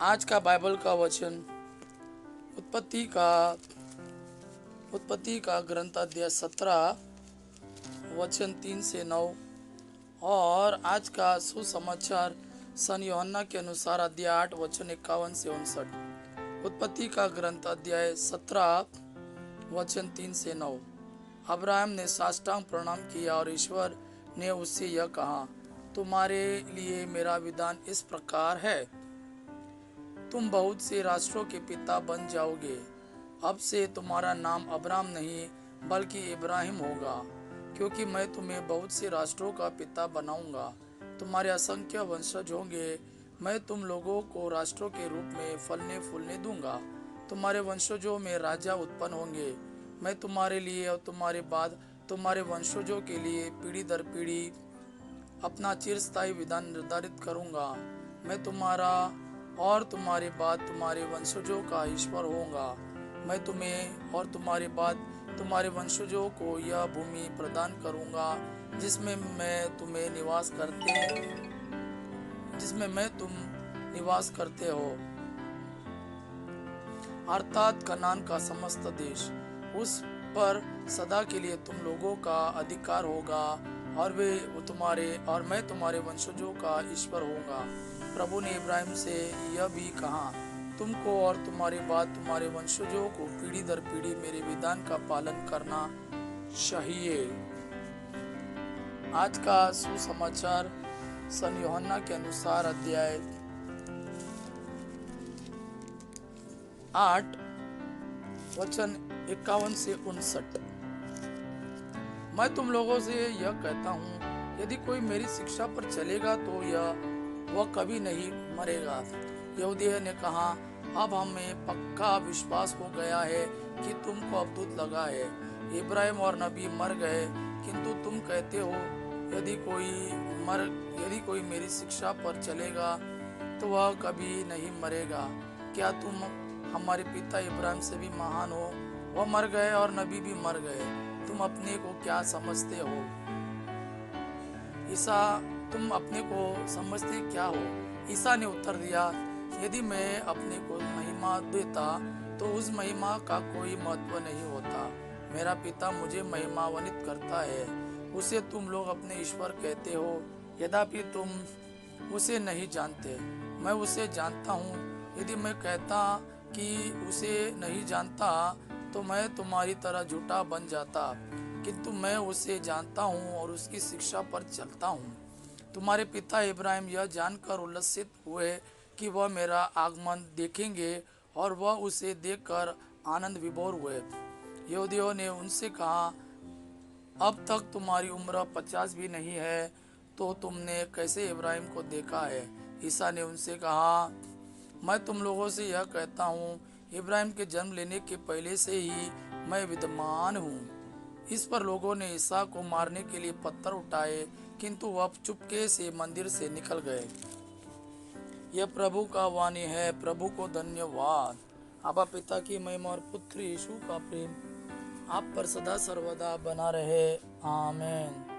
आज का बाइबल का वचन उत्पत्ति का ग्रंथ अध्याय 17 वचन 3 से 9 और आज का सुसमाचार सन यूहन्ना के अनुसार अध्याय 8 वचन 51 से 59। उत्पत्ति का ग्रंथ अध्याय 17 वचन 3 से 9। अब्राहम ने साष्टांग प्रणाम किया और ईश्वर ने उससे यह कहा, तुम्हारे लिए मेरा विधान इस प्रकार है, तुम बहुत से राष्ट्रों के पिता बन जाओगे। अब से तुम्हारा नाम अब्राहम नहीं बल्कि इब्राहिम होगा, क्योंकि मैं तुम्हें बहुत से राष्ट्रों का पिता बनाऊंगा। तुम्हारे असंख्य वंशज होंगे। मैं तुम लोगों को राष्ट्रों के रूप में फलने फूलने दूंगा। तुम्हारे वंशजों में राजा उत्पन्न होंगे। मैं तुम्हारे लिए और तुम्हारे बाद तुम्हारे वंशजों के लिए पीढ़ी दर पीढ़ी अपना चिरस्थायी विधान निर्धारित करूंगा। मैं तुम्हारा और तुम्हारे बाद तुम्हारे वंशजों का ईश्वर होऊंगा। मैं तुम्हें और तुम्हारे बाद तुम्हारे वंशजों को यह भूमि प्रदान करूंगा जिसमें तुम निवास करते हो, अर्थात कनान का समस्त देश। उस पर सदा के लिए तुम लोगों का अधिकार होगा और मैं तुम्हारे वंशजों का ईश्वर होऊंगा। प्रभु ने इब्राहिम से यह भी कहा, तुमको और तुम्हारे बाद तुम्हारे वंशजों को पीढ़ी दर पीढ़ी मेरे विधान का पालन करना चाहिए। आज का सुसमाचार सन यूहन्ना के अनुसार अध्याय 8 वचन 51 से 59। मैं तुम लोगों से यह कहता हूँ, यदि कोई मेरी शिक्षा पर चलेगा तो वह कभी नहीं मरेगा। यहूदियों ने कहा, अब हमें पक्का विश्वास हो गया है कि तुमको अद्भुत लगा है। इब्राहिम और नबी मर गए, किंतु तुम कहते हो यदि कोई मेरी शिक्षा पर चलेगा तो वह कभी नहीं मरेगा। क्या तुम हमारे पिता इब्राहिम से भी महान हो? वह मर गए और नबी भी मर गए। तुम अपने को क्या समझते हो? तुम अपने को समझते क्या हो? ईसा ने उत्तर दिया, यदि मैं अपने को महिमा देता तो उस महिमा का कोई महत्व नहीं होता। मेरा पिता मुझे महिमान्वित करता है, उसे तुम लोग अपने ईश्वर कहते हो, यद्यपि तुम उसे नहीं जानते। मैं उसे जानता हूँ। यदि मैं कहता कि उसे नहीं जानता तो मैं तुम्हारी तरह झूठा बन जाता, किंतु मैं उसे जानता हूँ और उसकी शिक्षा पर चलता हूँ। तुम्हारे पिता इब्राहिम यह जानकर उल्लसित हुए कि वह मेरा आगमन देखेंगे और वह उसे देखकर आनंद विभोर हुए। यहूदियों ने उनसे कहा, अब तक तुम्हारी उम्र 50 भी नहीं है, तो तुमने कैसे इब्राहिम को देखा है? ईसा ने उनसे कहा, मैं तुम लोगों से यह कहता हूँ, इब्राहिम के जन्म लेने के पहले से ही मैं विद्यमान हूँ। इस पर लोगों ने ईसा को मारने के लिए पत्थर उठाए, किंतु वह चुपके से मंदिर से निकल गए। यह प्रभु का वाणी है। प्रभु को धन्यवाद। आबा पिता की महिमा और पुत्र यीशु का प्रेम आप पर सदा सर्वदा बना रहे। आमीन।